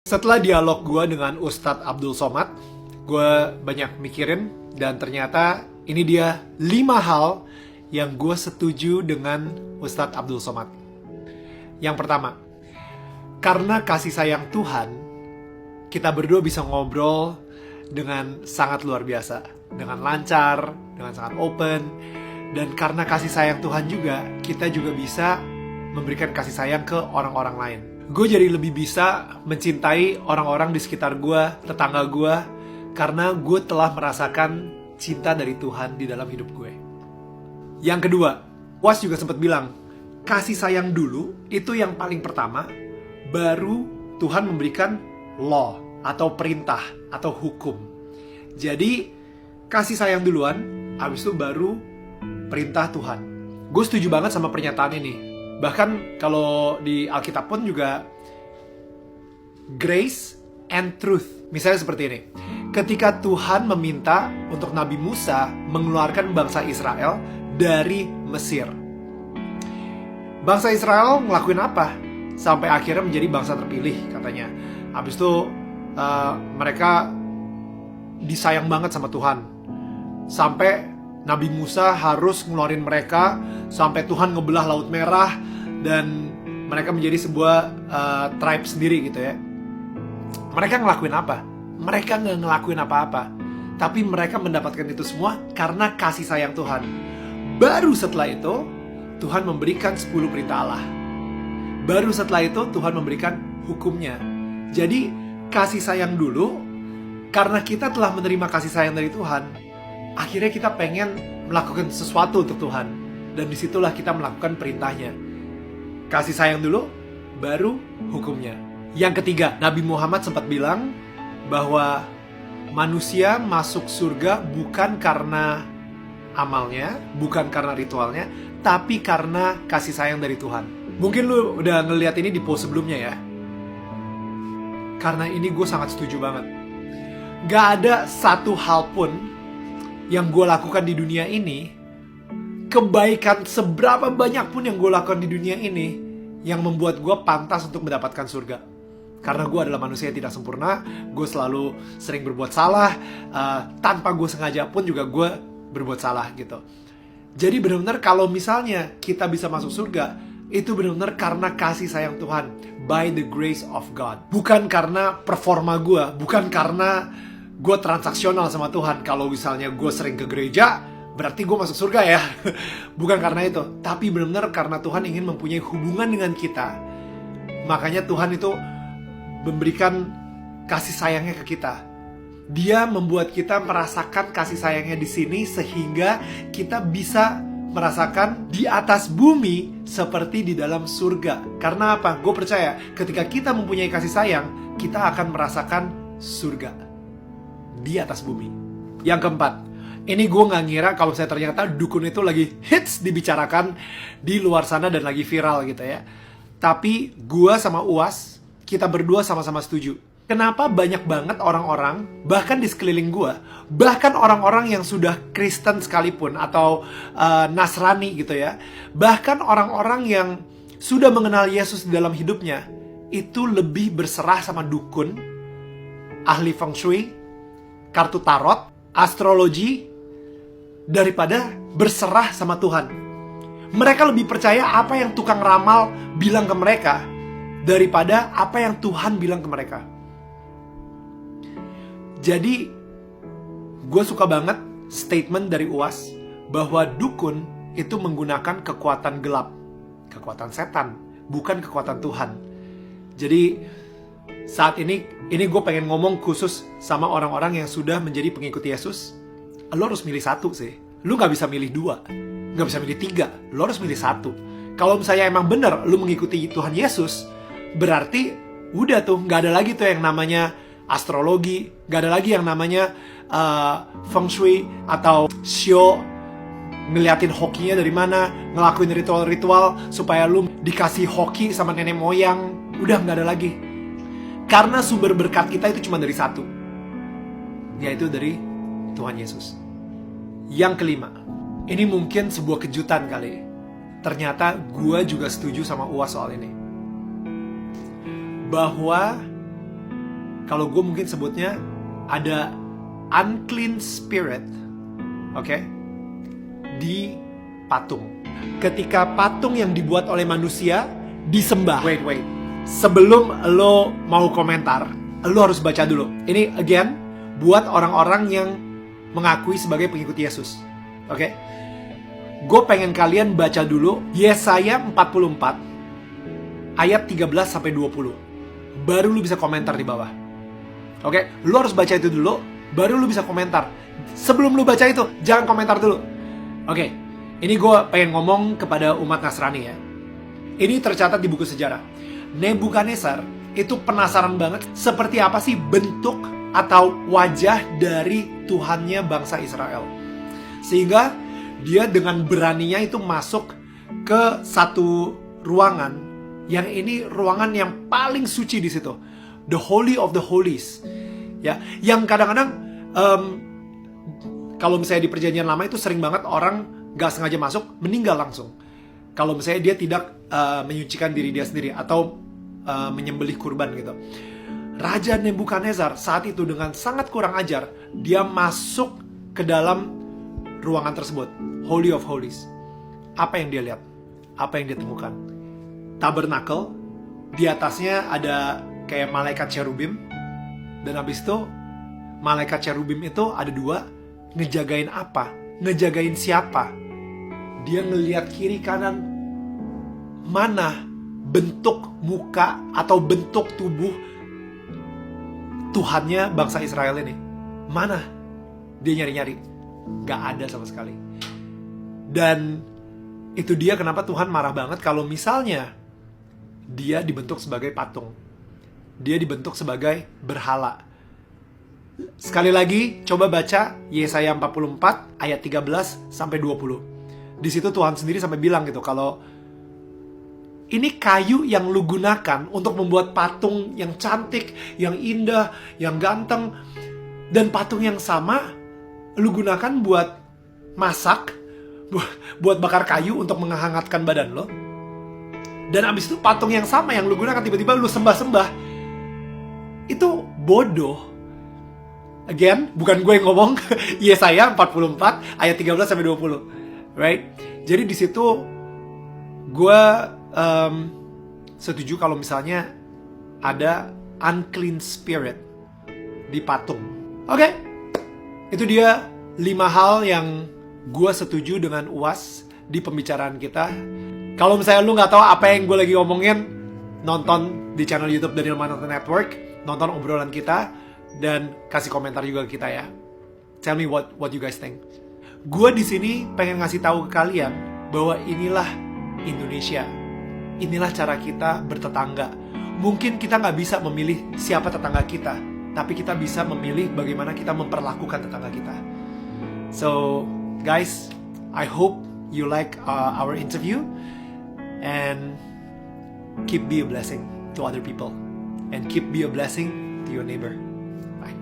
Setelah dialog gue dengan Ustadz Abdul Somad, gue banyak mikirin dan ternyata ini dia 5 hal yang gue setuju dengan Ustadz Abdul Somad. Yang pertama, karena kasih sayang Tuhan, kita berdua bisa ngobrol dengan sangat luar biasa, dengan lancar, dengan sangat open, dan karena kasih sayang Tuhan juga, kita juga bisa memberikan kasih sayang ke orang-orang lain. Gue jadi lebih bisa mencintai orang-orang di sekitar gue, tetangga gue, karena gue telah merasakan cinta dari Tuhan di dalam hidup gue. Yang kedua, Was juga sempat bilang, kasih sayang dulu itu yang paling pertama, baru Tuhan memberikan law atau perintah atau hukum. Jadi kasih sayang duluan, habis itu baru perintah Tuhan. Gue setuju banget sama pernyataan ini. Bahkan kalau di Alkitab pun juga grace and truth. Misalnya seperti ini. Ketika Tuhan meminta untuk Nabi Musa mengeluarkan bangsa Israel dari Mesir. Bangsa Israel ngelakuin apa? Sampai akhirnya menjadi bangsa terpilih katanya. Habis itu mereka disayang banget sama Tuhan. Sampai Nabi Musa harus ngeluarin mereka sampai Tuhan ngebelah Laut Merah dan mereka menjadi sebuah tribe sendiri gitu ya. Mereka ngelakuin apa? Mereka nggak ngelakuin apa-apa. Tapi mereka mendapatkan itu semua karena kasih sayang Tuhan. Baru setelah itu, Tuhan memberikan 10 perintah Allah. Baru setelah itu, Tuhan memberikan hukumnya. Jadi, kasih sayang dulu, karena kita telah menerima kasih sayang dari Tuhan, akhirnya kita pengen melakukan sesuatu untuk Tuhan. Dan disitulah kita melakukan perintahnya. Kasih sayang dulu, baru hukumnya. Yang ketiga, Nabi Muhammad sempat bilang bahwa manusia masuk surga bukan karena amalnya, bukan karena ritualnya, tapi karena kasih sayang dari Tuhan. Mungkin lu udah ngeliat ini di post sebelumnya ya. Karena ini gue sangat setuju banget. Gak ada satu hal pun yang gue lakukan di dunia ini, kebaikan seberapa banyak pun yang gue lakukan di dunia ini, yang membuat gue pantas untuk mendapatkan surga. Karena gue adalah manusia yang tidak sempurna, gue selalu sering berbuat salah, tanpa gue sengaja pun juga gue berbuat salah gitu. Jadi benar-benar kalau misalnya kita bisa masuk surga, itu benar-benar karena kasih sayang Tuhan, by the grace of God. Bukan karena performa gue, bukan karena gue transaksional sama Tuhan. Kalau misalnya gue sering ke gereja, berarti gue masuk surga ya. Bukan karena itu, tapi benar-benar karena Tuhan ingin mempunyai hubungan dengan kita. Makanya Tuhan itu memberikan kasih sayangnya ke kita. Dia membuat kita merasakan kasih sayangnya di sini sehingga kita bisa merasakan di atas bumi seperti di dalam surga. Karena apa? Gue percaya ketika kita mempunyai kasih sayang, kita akan merasakan surga di atas bumi. Yang keempat, ini gue gak ngira kalau saya ternyata dukun itu lagi hits dibicarakan di luar sana dan lagi viral gitu ya. Tapi gue sama Uwas, kita berdua sama-sama setuju. Kenapa banyak banget orang-orang, bahkan di sekeliling gue, bahkan orang-orang yang sudah Kristen sekalipun atau Nasrani gitu ya, bahkan orang-orang yang sudah mengenal Yesus di dalam hidupnya, itu lebih berserah sama dukun, ahli feng shui, kartu tarot, astrologi, daripada berserah sama Tuhan. Mereka lebih percaya apa yang tukang ramal bilang ke mereka daripada apa yang Tuhan bilang ke mereka. Jadi gue suka banget statement dari Uwas bahwa dukun itu menggunakan kekuatan gelap, kekuatan setan, bukan kekuatan Tuhan. Jadi saat ini gue pengen ngomong khusus sama orang-orang yang sudah menjadi pengikut Yesus. Lo harus milih satu sih. Lo gak bisa milih 2, gak bisa milih 3. Lo harus milih 1. Kalau misalnya emang bener lo mengikuti Tuhan Yesus, berarti udah tuh gak ada lagi tuh yang namanya astrologi, gak ada lagi yang namanya feng shui atau show, ngeliatin hokinya dari mana, ngelakuin ritual-ritual supaya lu dikasih hoki sama nenek moyang. Udah gak ada lagi. Karena sumber berkat kita itu cuma dari satu, yaitu dari Tuhan Yesus. Yang kelima, ini mungkin sebuah kejutan kali. Ternyata gue juga setuju sama Uwas soal ini. Bahwa Kalau gue mungkin sebutnya ada unclean spirit, oke, di patung. Ketika patung yang dibuat oleh manusia disembah. Wait. Sebelum lo mau komentar, lo harus baca dulu. Ini again buat orang-orang yang mengakui sebagai pengikut Yesus. Oke? Gue pengen kalian baca dulu Yesaya 44 ayat 13 sampai 20. Baru lo bisa komentar di bawah. Oke? Lo harus baca itu dulu, baru lo bisa komentar. Sebelum lo baca itu, jangan komentar dulu. Oke. Ini gue pengen ngomong kepada umat Nasrani ya. Ini tercatat di buku sejarah. Nebukadnezar itu penasaran banget seperti apa sih bentuk atau wajah dari Tuhannya bangsa Israel. Sehingga dia dengan beraninya itu masuk ke satu ruangan yang ini ruangan yang paling suci di situ. The Holy of the Holies. Ya, yang kadang-kadang kalau misalnya di perjanjian lama itu sering banget orang gak sengaja masuk, meninggal langsung. Kalau misalnya dia tidak menyucikan diri dia sendiri atau menyembelih kurban gitu. Raja Nebukadnezar saat itu dengan sangat kurang ajar, dia masuk ke dalam ruangan tersebut, Holy of Holies. Apa yang dia lihat? Apa yang dia temukan? Tabernakel, di atasnya ada kayak malaikat cherubim, dan habis itu malaikat cherubim itu ada dua, ngejagain apa? Ngejagain siapa? Dia ngelihat kiri kanan, mana bentuk muka atau bentuk tubuh Tuhannya bangsa Israel ini. Mana? Dia nyari-nyari. Gak ada sama sekali. Dan itu dia kenapa Tuhan marah banget kalau misalnya dia dibentuk sebagai patung. Dia dibentuk sebagai berhala. Sekali lagi, coba baca Yesaya 44 ayat 13 sampai 20. Di situ Tuhan sendiri sampai bilang gitu kalau ini kayu yang lu gunakan untuk membuat patung yang cantik, yang indah, yang ganteng, dan patung yang sama lu gunakan buat masak, buat bakar kayu untuk menghangatkan badan lo. Dan abis itu patung yang sama yang lu gunakan tiba-tiba lu sembah-sembah. Itu bodoh. Again, bukan gue yang ngomong. Yesaya 44 ayat 13 sampai 20. Right? Jadi di situ gue setuju kalau misalnya ada unclean spirit di patung. Oke. Itu dia 5 hal yang gue setuju dengan UAS di pembicaraan kita. Kalau misalnya lu gak tahu apa yang gue lagi ngomongin, nonton di channel YouTube Daniel Mananta Network, nonton obrolan kita, dan kasih komentar juga ke kita ya. Tell me what you guys think. Gue di sini pengen ngasih tahu ke kalian bahwa inilah Indonesia. Inilah cara kita bertetangga. Mungkin kita nggak bisa memilih siapa tetangga kita, tapi kita bisa memilih bagaimana kita memperlakukan tetangga kita. So, guys, I hope you like our interview and keep be a blessing to other people and keep be a blessing to your neighbor. Bye.